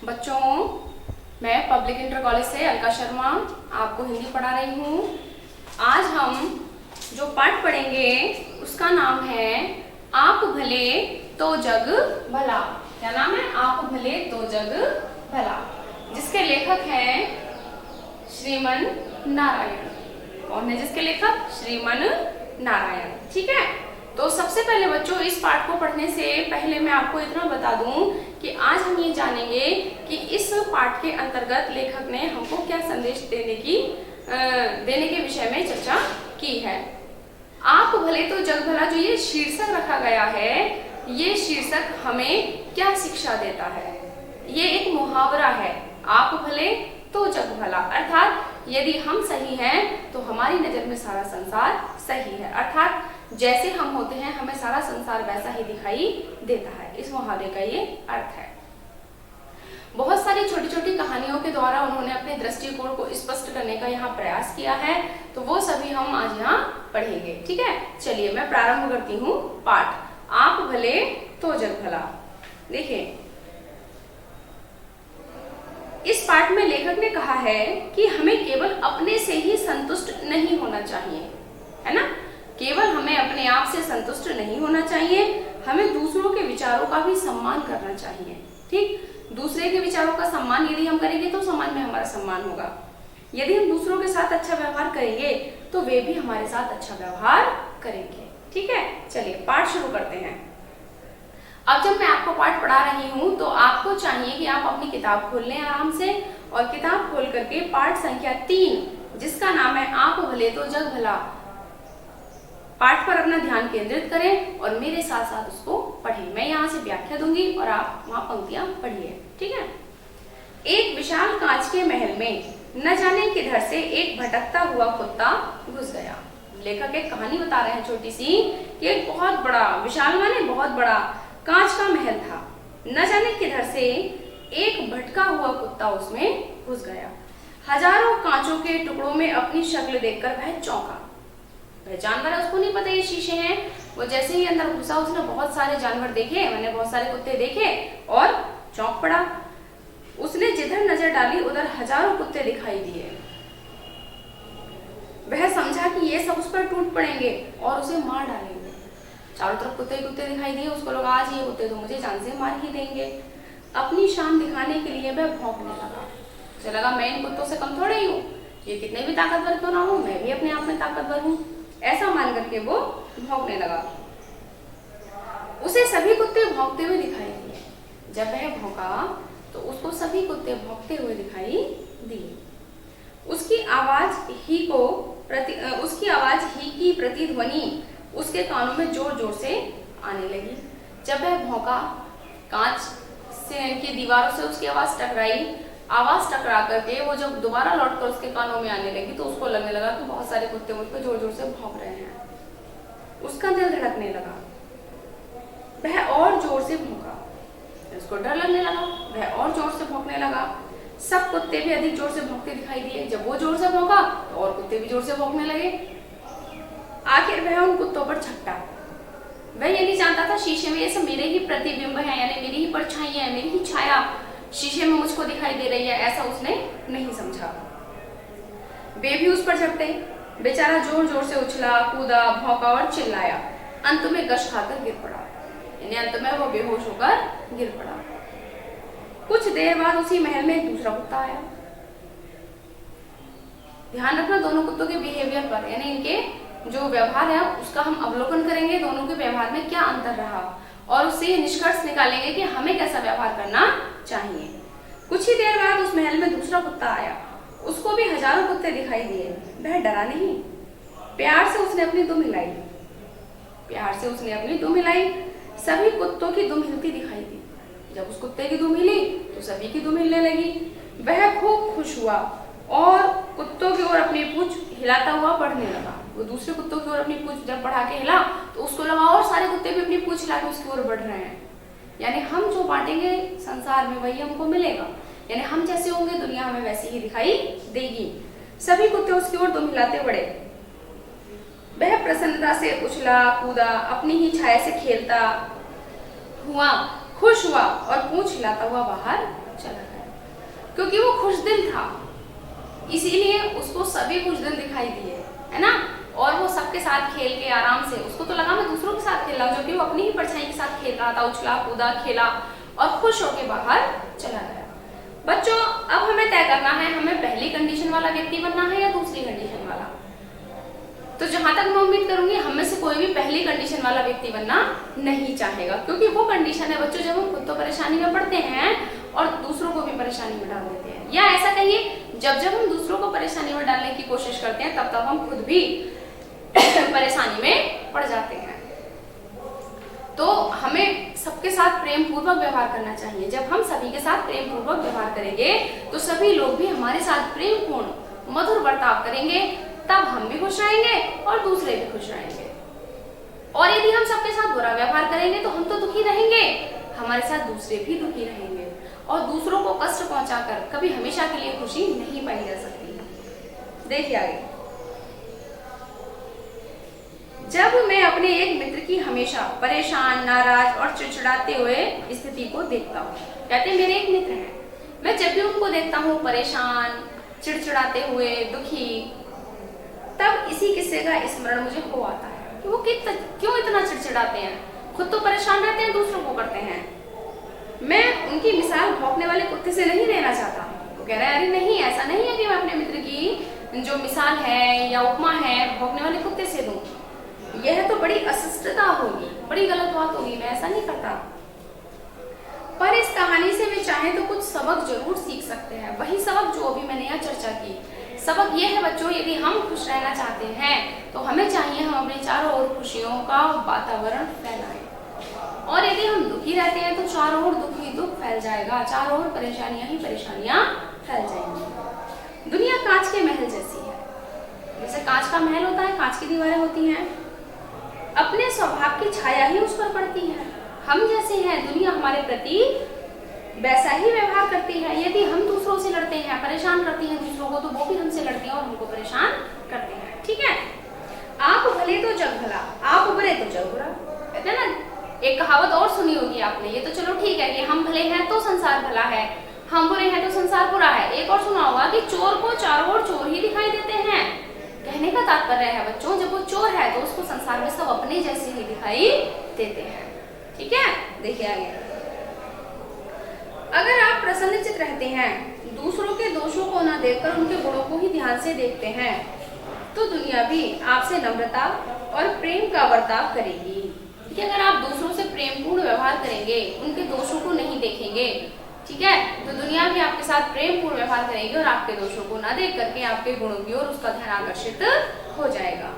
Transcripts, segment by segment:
बच्चों, मैं public inter college से अलका शर्मा आपको हिंदी पढ़ा रही हूँ। आज हम जो पाठ पढ़ेंगे उसका नाम है आप भले तो जग भला। क्या नाम है? आप भले तो जग भला, जिसके लेखक हैं श्रीमन नारायण। कौन है जिसके लेखक? श्रीमन नारायण। ठीक है, तो सबसे पहले बच्चों इस पाठ को पढ़ने से पहले मैं आपको इतना बता दूं कि आज हम ये जानेंगे कि इस पाठ के अंतर्गत लेखक ने हमको क्या संदेश देने के विषय में चर्चा की है। आप भले तो जग भला, जो ये शीर्षक रखा गया है, ये शीर्षक हमें क्या शिक्षा देता है? ये एक मुहावरा है, आप भले तो जग भला, अर्थात यदि हम सही हैं तो हमारी नजर में सारा संसार सही है, अर्थात जैसे हम होते हैं हमें सारा संसार वैसा ही दिखाई देता है। इस मुहावरे का ये अर्थ है। बहुत सारी छोटी छोटी कहानियों के द्वारा उन्होंने अपने दृष्टिकोण को स्पष्ट करने का यहाँ प्रयास किया है, तो वो सभी हम आज यहाँ पढ़ेंगे। ठीक है, चलिए मैं प्रारंभ करती हूँ पाठ आप भले तो जग भला। देखिए, इस पाठ में लेखक ने कहा है कि हमें केवल अपने से ही संतुष्ट नहीं होना चाहिए, है ना? केवल हमें अपने आप से संतुष्ट नहीं होना चाहिए, हमें दूसरों के विचारों का भी सम्मान करना चाहिए। ठीक, दूसरे के विचारों का सम्मान यदि हम करेंगे तो समाज में हमारा सम्मान होगा। यदि हम दूसरों के साथ अच्छा व्यवहार करेंगे तो वे भी हमारे साथ अच्छा व्यवहार करेंगे। ठीक है, चलिए पाठ शुरू करते हैं। अब जब मैं आपको पाठ पढ़ा रही हूँ तो आपको चाहिए कि आप अपनी किताब खोल लें आराम से, और किताब खोल करके पाठ संख्या 3 जिसका नाम है आप भले तो जग भला, पाठ पर अपना ध्यान केंद्रित करें और मेरे साथ साथ उसको पढ़ें। मैं यहाँ से व्याख्या दूंगी और आप वहां पंक्तियां पढ़िए। ठीक है। एक विशाल कांच के महल में न जाने किधर से एक भटकता हुआ कुत्ता घुस गया। लेखक एक कहानी बता रहे हैं छोटी सी कि एक बहुत बड़ा, विशाल माने बहुत बड़ा, कांच का महल था। न जाने किधर से एक भटका हुआ कुत्ता उसमें घुस गया। हजारों कांचों के टुकड़ों में अपनी शक्ल देखकर वह चौंका। वह जानवर है, उसको नहीं पता ये शीशे हैं। वो जैसे ही अंदर घुसा उसने बहुत सारे जानवर देखे, मैंने बहुत सारे कुत्ते देखे और चौंक पड़ा। उसने जिधर नजर डाली उधर हजारों कुत्ते दिखाई दिए। वह समझा कि ये सब उस पर टूट पड़ेंगे और उसे मार डालेंगे। चारों तरफ कुत्ते कुत्ते दिखाई दिए, उसको लगा आज ये कुत्ते तो मुझे जान से मार ही देंगे। अपनी शान दिखाने के लिए वह भौंकने लगा। उसे लगा मैं इन कुत्तों से कम थोड़े ही हूँ, ये कितने भी ताकतवर क्यों ना हो, मैं भी अपने आप में ताकतवर हूँ। ऐसा मान करके वो भौंकने लगा। उसे सभी कुत्ते भौंकते हुए दिखाई दिए। जब वह भौंका तो उसको सभी कुत्ते भौंकते हुए दिखाई दिए। उसकी आवाज ही की प्रतिध्वनि उसके कानों में जोर जोर से आने लगी। जब वह भौंका, कांच से की दीवारों से उसकी आवाज टकराई। आवाज टकरा करके वो जब दोबारा लौटकर उसके कानों में आने लगी तो उसको लगने लगा कि बहुत सारे कुत्ते मुझ पर जोर जोर से भौंक रहे हैं। उसका दिल धड़कने लगा। वह और जोर से भौंका। उसको डर लगने लगा। वह और जोर से भौंकने लगा। सब कुत्ते भी अधिक जोर से भौंकते दिखाई दिए। जब वो जोर से भौंका तो और कुत्ते भी जोर से भौंकने लगे। आखिर वह उन कुत्तों पर झपटा। वह ये नहीं जानता था शीशे में ये सब मेरे ही प्रतिबिंब है, यानी मेरी ही परछाई है, मेरी ही छाया शीशे में मुझको दिखाई दे रही है, ऐसा उसने नहीं समझा। वे भी उस पर झपटे। बेचारा जोर जोर से उछला, कूदा, भौंका और चिल्लाया। अंत में गश खाकर गिर पड़ा, यानी अंत में वो बेहोश होकर गिर पड़ा। कुछ देर बाद उसी महल में एक दूसरा कुत्ता आया। ध्यान रखना दोनों कुत्तों के बिहेवियर पर, यानी इनके जो व्यवहार है उसका हम अवलोकन करेंगे, दोनों के व्यवहार में क्या अंतर रहा और उससे ये निष्कर्ष निकालेंगे कि हमें कैसा व्यवहार करना चाहिए। कुछ ही देर बाद उस महल में दूसरा कुत्ता आया। उसको भी हजारों कुत्ते दिखाई दिए। वह डरा नहीं। प्यार से उसने अपनी दुम हिलाई। सभी कुत्तों की दुम हिलती दिखाई दी। जब उस कुत्ते की दुम हिली तो सभी की दुम हिलने लगी। वह खूब खुश हुआ और कुत्तों की ओर अपनी पूंछ हिलाता हुआ बढ़ने लगा। वो दूसरे कुत्तों की ओर अपनी पूंछ जब बढ़ा के हिला तो उसको लगा और सारे कुत्ते भी अपनी पूंछ हिला के उसकी ओर बढ़ रहे हैं, यानी हम जो बांटेंगे संसार में वही हमको मिलेगा, यानी हम जैसे होंगे दुनिया हमें वैसी ही दिखाई देगी। सभी कुत्ते उसकी ओर दुम हिलाते बढ़े। वह प्रसन्नता से उछला, कूदा, अपनी ही छाया से खेलता हुआ खुश हुआ और पूंछ हिलाता हुआ बाहर चला गया। क्योंकि वो खुश दिल था, इसीलिए उसको सभी खुश दिल दिखाई दिए, है ना। और वो सबके साथ खेल के आराम से, उसको तो लगा मैं दूसरों के साथ खेल रहा हूँ, जबकि वो अपनी ही परछाई के साथ खेल रहा था, उछला कूदा खेला और खुश होके बाहर चला गया। बच्चों, अब हमें तय करना है हमें पहली कंडीशन वाला व्यक्ति बनना है या दूसरी कंडीशन वाला। तो जहां तक मैं उम्मीद करूंगी हम में से कोई भी पहली कंडीशन वाला व्यक्ति बनना नहीं चाहेगा, क्योंकि वो कंडीशन है बच्चों जब हम खुद तो परेशानी में पड़ते हैं और दूसरों को भी परेशानी में डाल देते हैं, या ऐसा कहिए जब जब हम दूसरों को परेशानी में डालने की कोशिश करते हैं तब हम खुद भी परेशानी में पड़ जाते हैं। तो हमें सबके साथ प्रेम पूर्वक व्यवहार करना चाहिए। जब हम सभी के साथ प्रेम पूर्वक व्यवहार करेंगे तो सभी लोग भी हमारे साथ प्रेम पूर्ण मधुर बर्ताव करेंगे, तब हम भी खुश रहेंगे और दूसरे भी खुश रहेंगे। और यदि हम सबके साथ बुरा व्यवहार करेंगे तो हम तो दुखी रहेंगे, हमारे साथ दूसरे भी दुखी रहेंगे और दूसरों को कष्ट पहुंचाकर कभी हमेशा के लिए खुशी नहीं पाई जा सकती। देखिए आगे, जब मैं अपने एक मित्र की हमेशा परेशान, नाराज और चिड़चिड़ाते हुए स्थिति को देखता हूँ, कहते हैं मेरे एक मित्र हैं, मैं जब भी उनको देखता हूँ परेशान, चिड़चिड़ाते हुए, दुखी, तब इसी किस्से का स्मरण मुझे हो आता है कि वो क्यों इतना चिड़चिड़ाते हैं, खुद तो परेशान रहते हैं, दूसरों को करते हैं। मैं उनकी मिसाल भौंकने वाले कुत्ते से नहीं लेना चाहता। वो कह रहा है अरे नहीं, ऐसा नहीं है कि मैं अपने मित्र की जो मिसाल है या उपमा है भौंकने वाले कुत्ते से दूं, यह तो बड़ी अशिष्टता होगी, बड़ी गलत बात होगी, मैं ऐसा नहीं करता। पर इस कहानी से वे चाहें तो कुछ सबक जरूर सीख सकते हैं, वही सबक जो अभी मैंने यहाँ चर्चा की। सबक यह है बच्चों, यदि हम खुश रहना चाहते हैं तो हमें चाहिए हम अपने चारों ओर खुशियों का वातावरण फैलाएं, और यदि हम दुखी रहते हैं तो चारों ओर दुख ही दुख फैल जाएगा, चारों ओर परेशानियां ही परेशानियां फैल जाएंगी। दुनिया कांच के महल जैसी है, जैसे कांच का महल होता है, कांच की दीवारें होती हैं, अपने स्वभाव की छाया ही उस पर पड़ती है। हम जैसे हैं, दुनिया हमारे प्रति वैसा ही व्यवहार करती है। यदि हम दूसरों से लड़ते हैं, परेशान करते हैं दूसरों को, तो वो भी हमसे लड़ते हैं और हमको परेशान करते हैं। ठीक है, आप भले तो जग भला, आप बुरे तो जग बुरा, कहते हैं ना। एक कहावत और सुनी होगी आपने, ये तो चलो ठीक है कि हम भले हैं तो संसार भला है, हम बुरे हैं तो संसार बुरा है। एक और सुना होगा कि चोर को चारों ओर चोर ही दिखाई देते हैं। कहने का तात्पर्य है बच्चों, जब वो चोर है तो उसको संसार में सब अपने जैसे ही दिखाई देते हैं। ठीक है, देखिए आगे, अगर आप प्रसन्नचित्त रहते हैं, दूसरों के दोषों को न देखकर उनके गुणों को ही ध्यान से देखते हैं, तो दुनिया भी आपसे नम्रता और प्रेम का बर्ताव करेगी। ठीक है, अगर आप दूसरों से प्रेमपूर्ण व्यवहार करेंगे, उनके दोषों को नहीं देखेंगे, ठीक है, तो दुनिया भी आपके साथ प्रेमपूर्ण व्यवहार करेगी और आपके दोषों को न देख करके आपके गुणों की ओर उसका ध्यान आकर्षित हो जाएगा।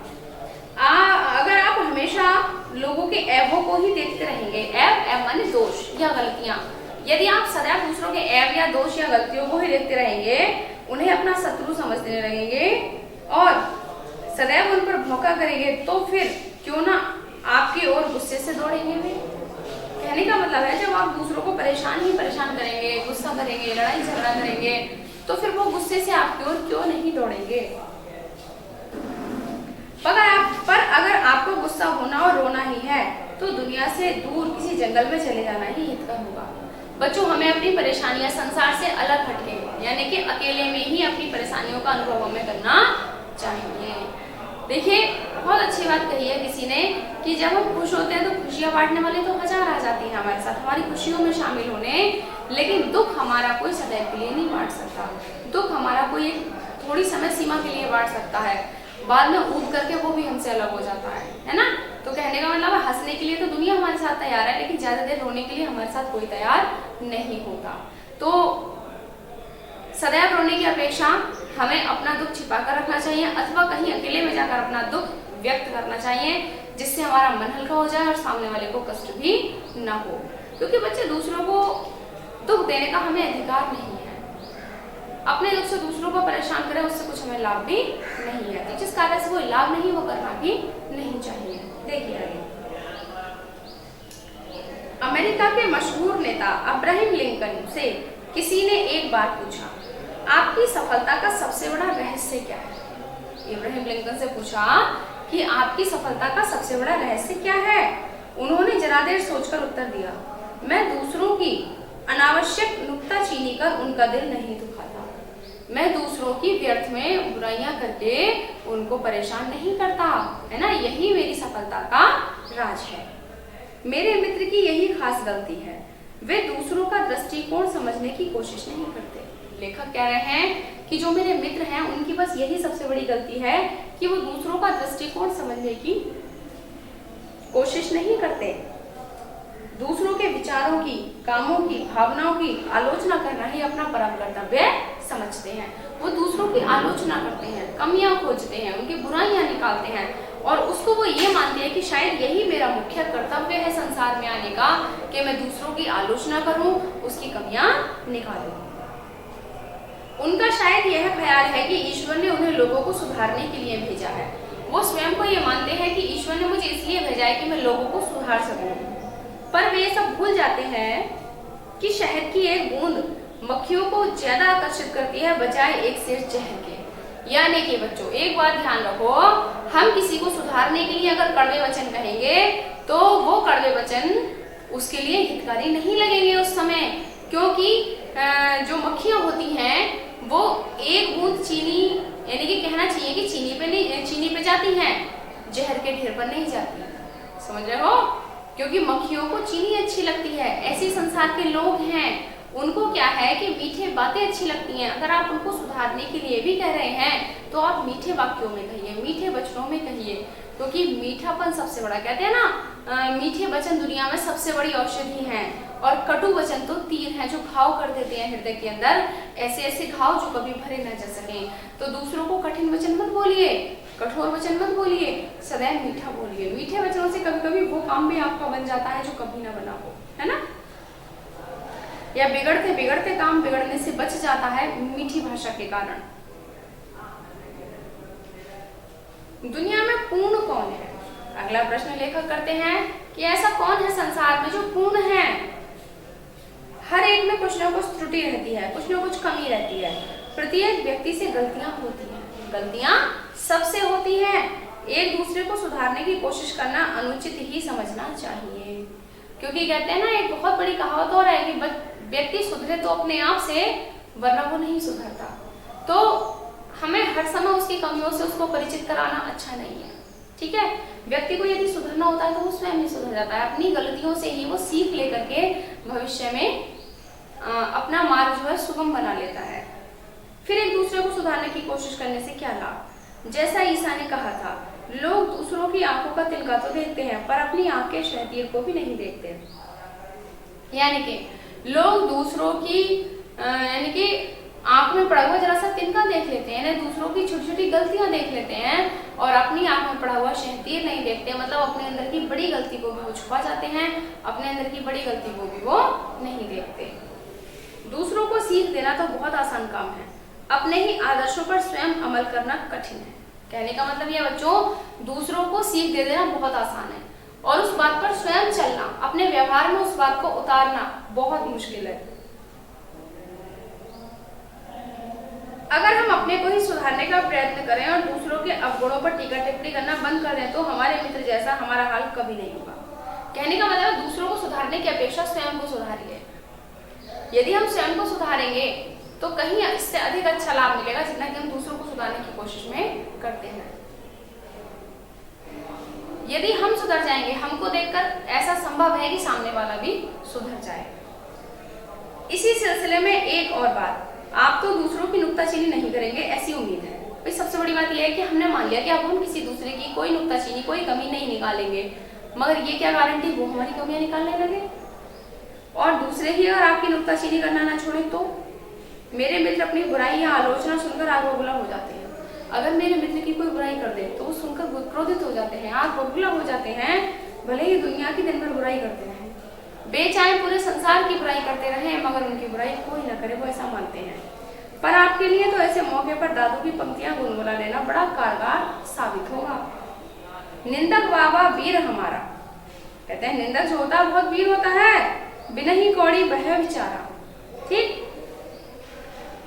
अगर आप हमेशा लोगों के ऐबों को ही देखते रहेंगे, ऐब माने दोष या गलतियां, यदि आप सदैव दूसरों के ऐब या दोष या गलतियों को ही देखते रहेंगे, उन्हें अपना शत्रु समझने लगेंगे और सदैव उन पर भौंका करेंगे, तो फिर क्यों ना आपकी ओर गुस्से से दौड़ेंगे भी। कहने का मतलब है, जब आप दूसरों को परेशान करेंगे, गुस्सा करेंगे, लड़ाई झगड़ा करेंगे, तो फिर वो गुस्से से आपकी ओर क्यों नहीं दौड़ेंगे। पर अगर आपको गुस्सा होना और रोना ही है तो दुनिया से दूर किसी जंगल में चले जाना ही हितकर होगा। बच्चों, हमें अपनी परेशानियां संसार से अलग हटके, यानी कि अकेले में ही अपनी परेशानियों का अनुभव हमें करना चाहिए। देखिए, बहुत अच्छी बात कही है किसी ने कि जब हम खुश होते हैं तो खुशियां बांटने वाले तो हजार आ जाती हैं हमारे साथ, हमारी खुशियों में शामिल होने, लेकिन दुख हमारा कोई सदैव के लिए नहीं बांट सकता। दुख हमारा कोई थोड़ी समय सीमा के लिए बांट सकता है, बाद में ऊब करके वो भी हमसे अलग हो जाता है ना। तो कहने का मतलब हंसने के लिए तो दुनिया हमारे साथ तैयार है, लेकिन ज्यादा देर रोने के लिए हमारे साथ कोई तैयार नहीं होता। तो सदैव रोने की अपेक्षा हमें अपना दुख छिपा कर रखना चाहिए, अथवा कहीं अकेले में जाकर अपना दुख व्यक्त करना चाहिए, जिससे हमारा मन हल्का हो जाए और सामने वाले को कष्ट भी ना हो। क्योंकि बच्चे, दूसरों को दुख देने का हमें अधिकार नहीं है। अपने दुख से दूसरों को परेशान करें, उससे कुछ हमें लाभ भी नहीं है, तो जिस कार्य से कोई लाभ नहीं, वो करना भी नहीं चाहिए। देखिए आगे, अमेरिका के मशहूर नेता अब्राहम लिंकन से किसी ने एक बार पूछा, आपकी सफलता का सबसे बड़ा रहस्य क्या है। अब्राहम लिंकन से पूछा कि आपकी सफलता का सबसे बड़ा रहस्य क्या है। उन्होंने जरा देर सोचकर उत्तर दिया, मैं दूसरों की अनावश्यक नुक्ताचीनी कर उनका दिल नहीं दुखाता। मैं दूसरों की व्यर्थ में बुराइयां करके उनको परेशान नहीं करता, है ना। यही मेरी सफलता का राज है। मेरे मित्र की यही खास गलती है, वे दूसरों का दृष्टिकोण समझने की कोशिश नहीं करते। लेखक कह रहे हैं कि जो मेरे मित्र हैं उनकी बस यही सबसे बड़ी गलती है कि वो दूसरों का दृष्टिकोण समझने की कोशिश नहीं करते। दूसरों के विचारों की, कामों की, भावनाओं की आलोचना करना ही अपना परम कर्तव्य समझते हैं। वो दूसरों की आलोचना करते हैं, कमियां खोजते हैं, उनकी बुराइयां निकालते हैं और उसको वो ये मानते हैं कि शायद यही मेरा मुख्य कर्तव्य है संसार में आने का, कि मैं दूसरों की आलोचना करूं, उसकी कमियां निकालूं। उनका शायद यह ख्याल है कि ईश्वर ने उन्हें लोगों को सुधारने के लिए भेजा है। वो स्वयं को ये मानते हैं कि ईश्वर ने मुझे इसलिए भेजा है कि मैं लोगों को सुधार सकूं। पर वे सब भूल जाते हैं कि शहद की एक बूंद मक्खियों को ज्यादा आकर्षित करती है बजाय एक सेर जहर के। यानी कि बच्चों एक बात ध्यान रखो, हम किसी को सुधारने के लिए अगर कड़वे वचन कहेंगे तो वो कड़वे वचन उसके लिए हितकारी नहीं लगेंगे उस समय, क्योंकि जो मक्खियां होती हैं वो एक बूंद चीनी, यानी कि कहना चाहिए कि चीनी पे जाती हैं, जहर के ढेर पर नहीं जाती। समझ रहे हो? क्योंकि मक्खियों को चीनी अच्छी लगती है। ऐसे संसार के लोग हैं, उनको क्या है कि मीठे बातें अच्छी लगती हैं। अगर आप उनको सुधारने के लिए भी कह रहे हैं तो आप मीठे वाक्यों में कहिए, मीठे वचनों में कहिए, क्योंकि मीठापन सबसे बड़ा, कहते हैं ना मीठे वचन दुनिया में सबसे बड़ी औषधि है और कटु वचन तो तीर हैं जो घाव कर देते हैं हृदय के अंदर, ऐसे ऐसे घाव जो कभी भरे न जा सके। तो दूसरों को कठिन वचन मत बोलिए, कठोर वचन मत बोलिए, सदैव मीठा बोलिए। मीठे वचनों से कभी कभी वो काम भी आपका बन जाता है जो कभी ना बना हो, है ना। या बिगड़ते बिगड़ते काम बिगड़ने से बच जाता है मीठी भाषा के कारण। दुनिया में पूर्ण कौन है? अगला प्रश्न लेखक करते हैं कि ऐसा कौन है संसार में जो पूर्ण है। हर एक में कुछ ना कुछ त्रुटि रहती है, कुछ ना कुछ कमी रहती है। प्रत्येक व्यक्ति से गलतियां होती हैं, गलतियां सबसे होती हैं। एक दूसरे को सुधारने की कोशिश करना अनुचित ही समझना चाहिए, क्योंकि कहते हैं ना एक बहुत बड़ी कहावत और है कि व्यक्ति सुधरे तो अपने आप से, वरना वो नहीं सुधरता। तो हमें हर समय उसकी कमियों से उसको परिचित कराना अच्छा नहीं है, ठीक है। व्यक्ति को यदि सुधरना होता है तो वो स्वयं ही सुधर जाता है। अपनी गलतियों से ही वो सीख लेकर के भविष्य में अपना मार्ग जो है सुगम बना लेता है। फिर एक दूसरे को सुधारने की कोशिश करने से क्या लाभ? जैसा ईसा ने कहा था, लोग दूसरों की आंखों का तिनका तो देखते हैं पर अपनी आंख के शहतीर को भी नहीं देखते। यानी कि लोग दूसरों की यानी कि आंख में पड़ा हुआ जरा सा तिनका देख लेते हैं, दूसरों की छोटी छोटी गलतियां देख लेते हैं और अपनी आंख में पड़ा हुआ शहतीर नहीं देखते। मतलब अपने अंदर की बड़ी गलती को भी वो छुपा जाते हैं, अपने अंदर की बड़ी गलती को भी वो नहीं देखते। दूसरों को सीख देना तो बहुत आसान काम है, अपने ही आदर्शों पर स्वयं अमल करना कठिन है। कहने का मतलब यह बच्चों, दूसरों को सीख दे देना बहुत आसान है और उस बात पर स्वयं चलना, अपने व्यवहार में उस बात को उतारना बहुत मुश्किल है। अगर हम अपने को ही सुधारने का प्रयत्न करें और दूसरों के अवगुणों पर टीका टिप्पणी करना बंद कर दें तो हमारे मित्र जैसा हमारा हाल कभी नहीं होगा। कहने का मतलब दूसरों को सुधारने की अपेक्षा स्वयं को सुधारिए। यदि हम स्वयं को सुधारेंगे तो कहीं इससे अधिक अच्छा लाभ मिलेगा जितना कि हम दूसरों को सुधारने की कोशिश में करते हैं। यदि हम सुधर जाएंगे, हमको देखकर ऐसा संभव है कि सामने वाला भी सुधर जाए। इसी सिलसिले में एक और बात, आप तो दूसरों की नुक्ताचीनी नहीं करेंगे ऐसी उम्मीद है। भाई सबसे बड़ी बात यह है कि हमने मान लिया कि अब हम किसी दूसरे की कोई नुक्ताचीनी, कोई कमी नहीं निकालेंगे, मगर ये क्या गारंटी वो हमारी कमियां निकालने लगे और दूसरे ही अगर आपकी नुक्ताचीनी करना ना छोड़े तो। मेरे मित्र अपनी बुराई या आलोचना सुनकर आग बबूला हो जाते हैं। अगर मेरे मित्र की कोई बुराई कर दे तो वो सुनकर क्रोधित हो जाते हैं, आग बबूला हो जाते हैं, भले ही दुनिया की दिन भर बुराई करते हैं, बेचाहे पूरे संसार की बुराई करते रहे मगर उनकी बुराई कोई ना करे, वो ऐसा मानते हैं। पर आपके लिए तो ऐसे मौके पर दादू की पंक्तियां गुनगुना लेना बड़ा कारगर साबित होगा। निंदक वाह वीर हमारा, कहते हैं निंदक जो होता है बहुत वीर होता है, बिना ही कौड़ी बह विचारा। ठीक,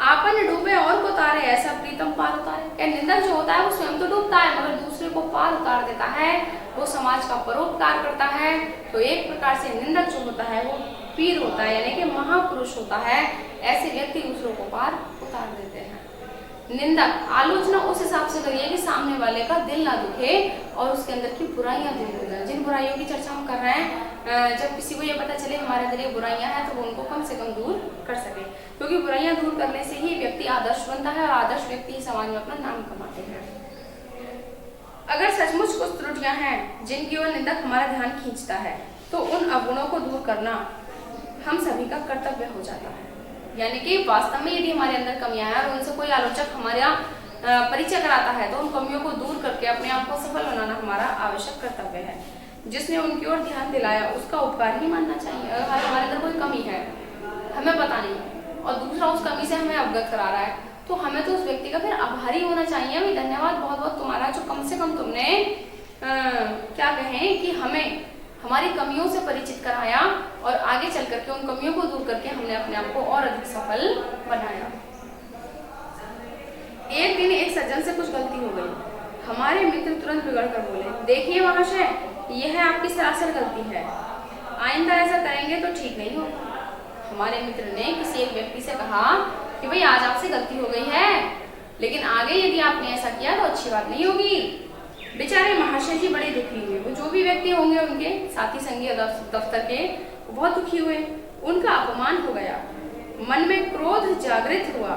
आपन डूबे और को तारे ऐसा प्रीतम पार उतारे। क्या निंदक जो होता है वो स्वयं तो डूबता है मगर दूसरे को पार उतार देता है, वो समाज का परोपकार करता है। तो एक प्रकार से निंदक जो होता है वो वीर होता है, यानी कि महापुरुष होता है, ऐसे व्यक्ति दूसरों को पार उतार देते हैं। निंदक, आलोचना उस हिसाब से करिए कि सामने वाले का दिल ना दुखे और उसके अंदर की बुराइयां दूर हो जाए। जिन बुराइयों की चर्चा हम कर रहे हैं, जब किसी को ये पता चले हमारे अंदर ये बुराइयां हैं तो वो उनको कम से कम दूर कर सके, क्योंकि बुराइयां दूर करने से ही व्यक्ति आदर्श बनता है और आदर्श व्यक्ति ही समाज में अपना नाम कमाते हैं। अगर सचमुच कुछ त्रुटियां हैं जिनकी ओर निंदक हमारा ध्यान खींचता है तो उन अवगुणों को दूर करना हम सभी का कर्तव्य हो जाता है। यानी कि वास्तव में यदि हमारे अंदर कमियां हैं और उनसे कोई आलोचक हमारा परिचय कराता है तो उन कमियों को दूर करके अपने आप को सफल बनाना हमारा आवश्यक कर्तव्य है। जिसने उनकी ओर ध्यान दिलाया उसका उपकार ही मानना चाहिए। अगर हमारे अंदर कोई कमी है, हमें पता नहीं और दूसरा उस कमी से हमें अवगत करा रहा है, तो हमें तो उस व्यक्ति का फिर आभारी होना चाहिए। भाई धन्यवाद बहुत बहुत तुम्हारा, जो कम से कम तुमने क्या कहें कि हमें हमारी कमियों से परिचित कराया और आगे चल करके उन कमियों को दूर करके हमने अपने आप को और अधिक सफल बनाया। एक दिन एक सज्जन से कुछ गलती हो गई। हमारे मित्र तुरंत बिगड़ कर बोले, देखिए महाशय, यह आपकी सरासर गलती है, आइंदा ऐसा करेंगे तो ठीक नहीं होगा। हमारे मित्र ने किसी एक व्यक्ति से कहा कि भाई आज आपसे गलती हो गई है, लेकिन आगे यदि आपने ऐसा किया तो अच्छी बात नहीं होगी। बेचारे महाशय जी बड़े दुखी हुए। वो जो भी व्यक्ति होंगे उनके साथी संगी दफ्तर के, बहुत दुखी हुए। उनका अपमान हो गया, मन में क्रोध जागृत हुआ